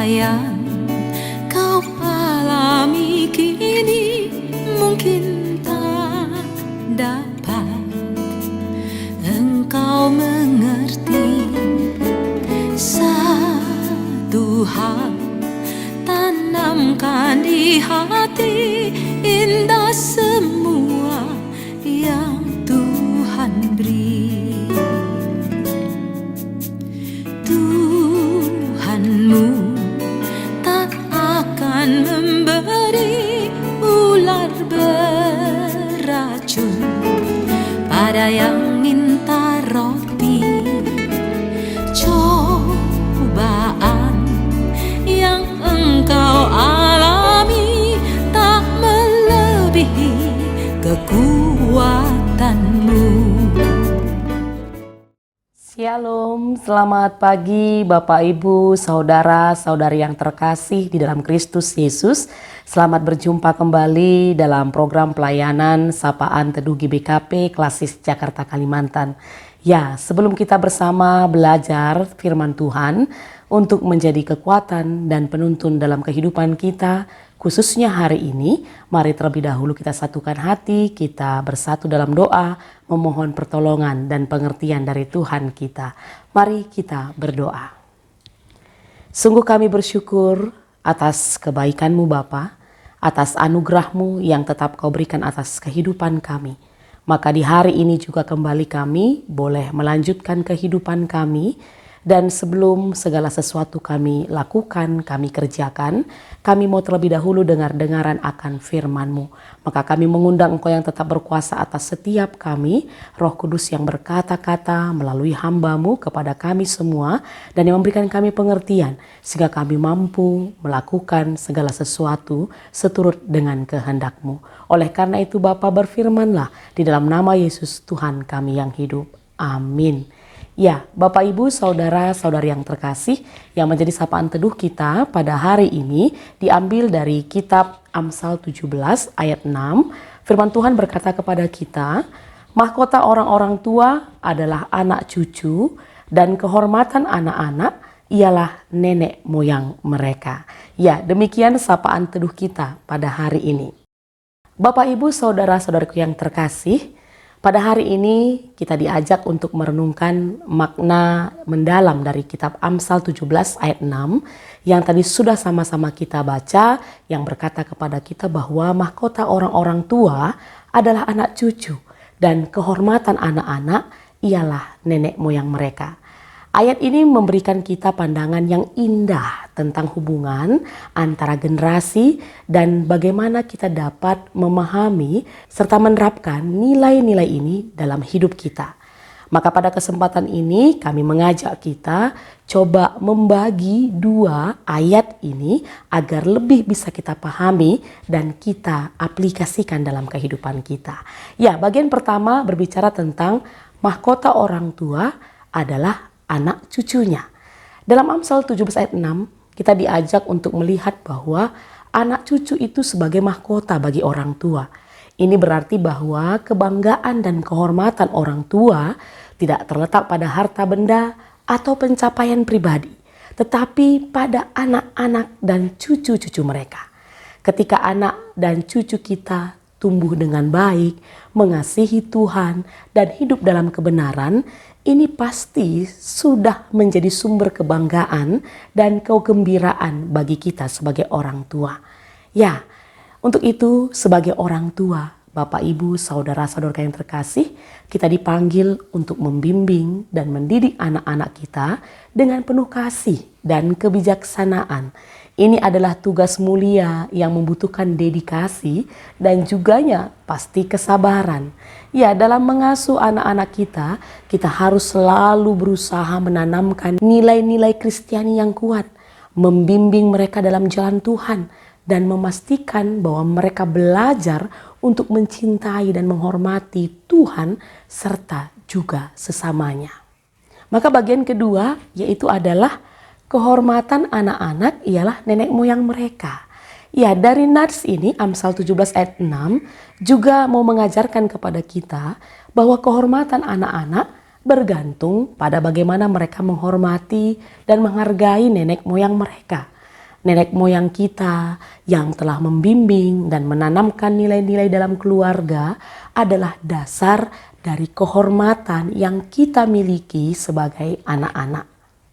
yang kau alami kini mungkin tak dapat engkau mengerti. Satu hal tanamkan di hati, indah semua yang Tuhan beri. Tuhanmu tak akan memberi ular beracun pada yang minta roti. Cobaan yang engkau alami tak melebihi kekuatanmu. Shalom, selamat pagi Bapak Ibu, Saudara-saudari yang terkasih di dalam Kristus Yesus. Selamat berjumpa kembali dalam program pelayanan Sapaan Teduh GBKP Klasis Jakarta Kalimantan. Ya, sebelum kita bersama belajar firman Tuhan untuk menjadi kekuatan dan penuntun dalam kehidupan kita, khususnya hari ini, mari terlebih dahulu kita satukan hati, kita bersatu dalam doa, memohon pertolongan dan pengertian dari Tuhan kita. Mari kita berdoa. Sungguh kami bersyukur atas kebaikan-Mu Bapa, atas anugerah-Mu yang tetap Kau berikan atas kehidupan kami. Maka di hari ini juga kembali kami boleh melanjutkan kehidupan kami. Dan sebelum segala sesuatu kami lakukan, kami kerjakan, kami mau terlebih dahulu dengar-dengaran akan firman-Mu. Maka kami mengundang Engkau yang tetap berkuasa atas setiap kami, Roh Kudus yang berkata-kata melalui hamba-Mu kepada kami semua, dan yang memberikan kami pengertian, sehingga kami mampu melakukan segala sesuatu seturut dengan kehendak-Mu. Oleh karena itu Bapa, berfirmanlah di dalam nama Yesus Tuhan kami yang hidup. Amin. Ya, Bapak Ibu, Saudara-saudari yang terkasih, yang menjadi sapaan teduh kita pada hari ini diambil dari kitab Amsal 17 ayat 6. Firman Tuhan berkata kepada kita, mahkota orang-orang tua adalah anak cucu dan kehormatan anak-anak ialah nenek moyang mereka. Ya, demikian sapaan teduh kita pada hari ini. Bapak Ibu, Saudara-saudariku yang terkasih, pada hari ini kita diajak untuk merenungkan makna mendalam dari kitab Amsal 17 ayat 6 yang tadi sudah sama-sama kita baca, yang berkata kepada kita bahwa mahkota orang-orang tua adalah anak cucu dan kehormatan anak-anak ialah nenek moyang mereka. Ayat ini memberikan kita pandangan yang indah tentang hubungan antara generasi dan bagaimana kita dapat memahami serta menerapkan nilai-nilai ini dalam hidup kita. Maka pada kesempatan ini kami mengajak kita coba membagi dua ayat ini agar lebih bisa kita pahami dan kita aplikasikan dalam kehidupan kita. Ya, bagian pertama berbicara tentang mahkota orang tua adalah anak cucunya. Dalam Amsal 17 ayat 6, kita diajak untuk melihat bahwa anak cucu itu sebagai mahkota bagi orang tua. Ini berarti bahwa kebanggaan dan kehormatan orang tua tidak terletak pada harta benda atau pencapaian pribadi, tetapi pada anak-anak dan cucu-cucu mereka. Ketika anak dan cucu kita tumbuh dengan baik, mengasihi Tuhan, dan hidup dalam kebenaran, ini pasti sudah menjadi sumber kebanggaan dan kegembiraan bagi kita sebagai orang tua. Ya, untuk itu sebagai orang tua, Bapak, Ibu, Saudara-saudara yang terkasih, kita dipanggil untuk membimbing dan mendidik anak-anak kita dengan penuh kasih dan kebijaksanaan. Ini adalah tugas mulia yang membutuhkan dedikasi dan juganya pasti kesabaran. Ya, dalam mengasuh anak-anak kita harus selalu berusaha menanamkan nilai-nilai Kristiani yang kuat, membimbing mereka dalam jalan Tuhan, dan memastikan bahwa mereka belajar untuk mencintai dan menghormati Tuhan serta juga sesamanya. Maka bagian kedua yaitu adalah kehormatan anak-anak ialah nenek moyang mereka. Ya, dari nats ini Amsal 17 ayat 6 juga mau mengajarkan kepada kita bahwa kehormatan anak-anak bergantung pada bagaimana mereka menghormati dan menghargai nenek moyang mereka. nenek moyang kita yang telah membimbing dan menanamkan nilai-nilai dalam keluarga adalah dasar dari kehormatan yang kita miliki sebagai anak-anak.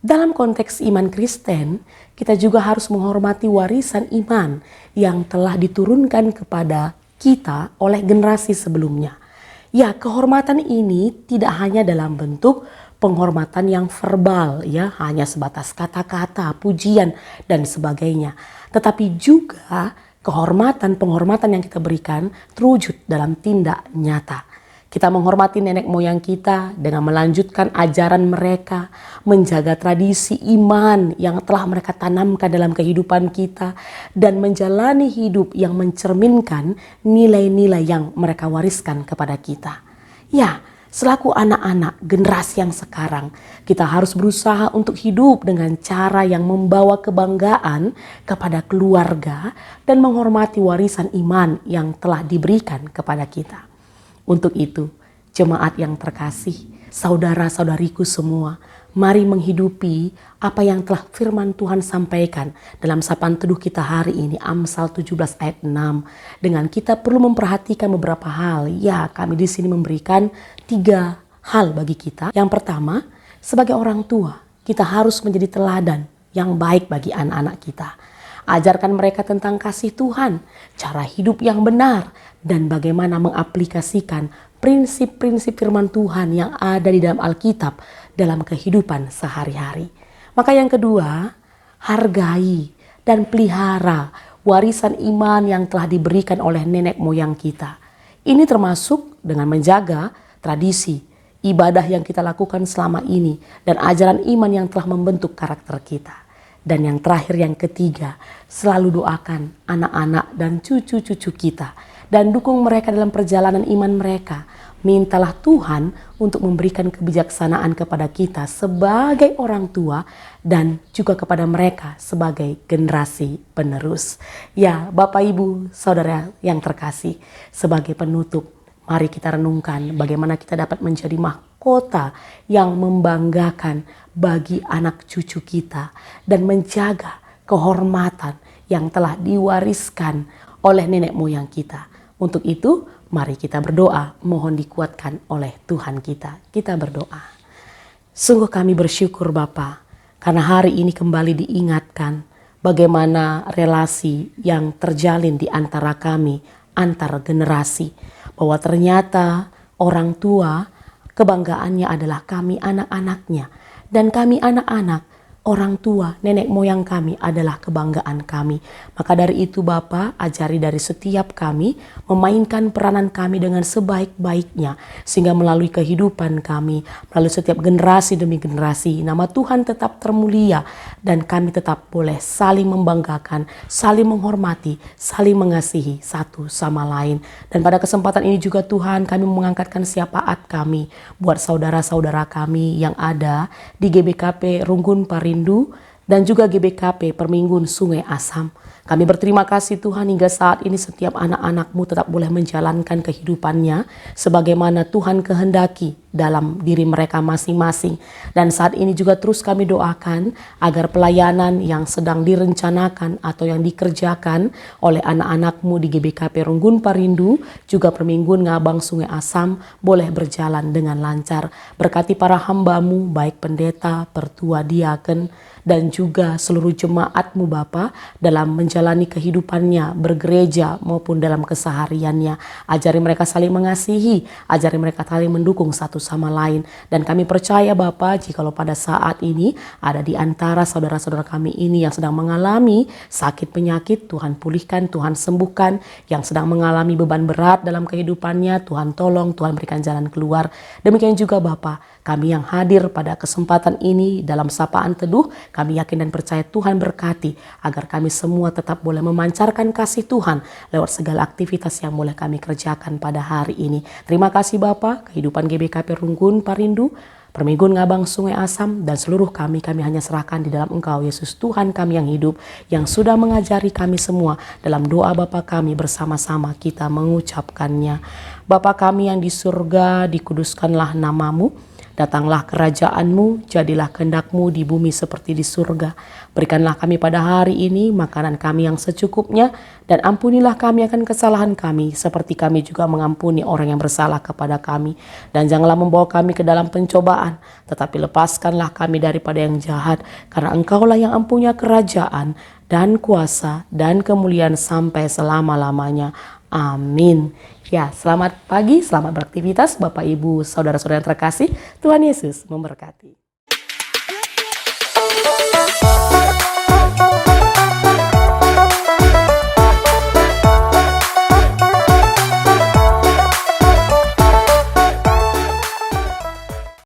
Dalam konteks iman Kristen, kita juga harus menghormati warisan iman yang telah diturunkan kepada kita oleh generasi sebelumnya. Ya, kehormatan ini tidak hanya dalam bentuk penghormatan yang verbal, ya, hanya sebatas kata-kata, pujian dan sebagainya, tetapi juga penghormatan yang kita berikan terwujud dalam tindak nyata. Kita menghormati nenek moyang kita dengan melanjutkan ajaran mereka, menjaga tradisi iman yang telah mereka tanamkan dalam kehidupan kita, dan menjalani hidup yang mencerminkan nilai-nilai yang mereka wariskan kepada kita. Ya, selaku anak-anak generasi yang sekarang, kita harus berusaha untuk hidup dengan cara yang membawa kebanggaan kepada keluarga dan menghormati warisan iman yang telah diberikan kepada kita. Untuk itu, jemaat yang terkasih, saudara-saudariku semua, mari menghidupi apa yang telah firman Tuhan sampaikan dalam sapaan teduh kita hari ini, Amsal 17 ayat 6. Dengan kita perlu memperhatikan beberapa hal. Ya, kami di sini memberikan 3 hal bagi kita. Yang pertama, sebagai orang tua, kita harus menjadi teladan yang baik bagi anak-anak kita. Ajarkan mereka tentang kasih Tuhan, cara hidup yang benar, dan bagaimana mengaplikasikan prinsip-prinsip firman Tuhan yang ada di dalam Alkitab dalam kehidupan sehari-hari. Maka yang kedua, hargai dan pelihara warisan iman yang telah diberikan oleh nenek moyang kita. Ini termasuk dengan menjaga tradisi, ibadah yang kita lakukan selama ini, dan ajaran iman yang telah membentuk karakter kita. Dan yang terakhir, yang ketiga, selalu doakan anak-anak dan cucu-cucu kita dan dukung mereka dalam perjalanan iman mereka. Mintalah Tuhan untuk memberikan kebijaksanaan kepada kita sebagai orang tua dan juga kepada mereka sebagai generasi penerus. Ya, Bapak Ibu, Saudara yang terkasih, sebagai penutup, mari kita renungkan bagaimana kita dapat menjadi mahkota yang membanggakan bagi anak cucu kita dan menjaga kehormatan yang telah diwariskan oleh nenek moyang kita. Untuk itu, mari kita berdoa, mohon dikuatkan oleh Tuhan kita. Kita berdoa. Sungguh kami bersyukur Bapa, karena hari ini kembali diingatkan bagaimana relasi yang terjalin di antara kami, antar generasi. Bahwa ternyata orang tua kebanggaannya adalah kami anak-anaknya. Dan kami anak-anak, orang tua, nenek moyang kami adalah kebanggaan kami. Maka dari itu Bapa, ajari dari setiap kami memainkan peranan kami dengan sebaik-baiknya. Sehingga melalui kehidupan kami, melalui setiap generasi demi generasi, nama Tuhan tetap termulia. Dan kami tetap boleh saling membanggakan, saling menghormati, saling mengasihi satu sama lain. Dan pada kesempatan ini juga Tuhan, kami mengangkatkan syafaat kami buat saudara-saudara kami yang ada di GBKP Runggun Parindu dan juga GBKP Perminggun Sungai Asam. Kami berterima kasih Tuhan hingga saat ini setiap anak-anak-Mu tetap boleh menjalankan kehidupannya sebagaimana Tuhan kehendaki dalam diri mereka masing-masing. Dan saat ini juga terus kami doakan agar pelayanan yang sedang direncanakan atau yang dikerjakan oleh anak-anak-Mu di GBKP Runggun Parindu juga Perminggun Ngabang Sungai Asam boleh berjalan dengan lancar. Berkati para hamba-Mu, baik pendeta, pertua, diaken, dan juga seluruh jemaat-Mu Bapa dalam menjalani kehidupannya bergereja maupun dalam kesehariannya. Ajari mereka saling mengasihi, ajari mereka saling mendukung satu sama lain. Dan kami percaya Bapa, jikalau pada saat ini ada di antara saudara-saudara kami ini yang sedang mengalami sakit penyakit, Tuhan pulihkan, Tuhan sembuhkan. Yang sedang mengalami beban berat dalam kehidupannya, Tuhan tolong, Tuhan berikan jalan keluar. Demikian juga Bapa, kami yang hadir pada kesempatan ini dalam sapaan teduh, kami yakin dan percaya Tuhan berkati agar kami semua tetap boleh memancarkan kasih Tuhan lewat segala aktivitas yang boleh kami kerjakan pada hari ini. Terima kasih Bapa, kehidupan GBKP Runggun Parindu, Perminggun Ngabang Sungai Asam, dan seluruh kami hanya serahkan di dalam Engkau Yesus Tuhan kami yang hidup, yang sudah mengajari kami semua dalam doa Bapa kami bersama-sama kita mengucapkannya. Bapa kami yang di surga, dikuduskanlah namamu, Datanglah kerajaan-Mu, jadilah kehendak-Mu di bumi seperti di surga. Berikanlah kami pada hari ini makanan kami yang secukupnya, dan ampunilah kami akan kesalahan kami, seperti kami juga mengampuni orang yang bersalah kepada kami. Dan janganlah membawa kami ke dalam pencobaan, tetapi lepaskanlah kami daripada yang jahat, karena Engkaulah yang mempunyai kerajaan dan kuasa dan kemuliaan sampai selama-lamanya. Amin. Ya, selamat pagi, selamat beraktivitas Bapak Ibu, saudara-saudara yang terkasih. Tuhan Yesus memberkati.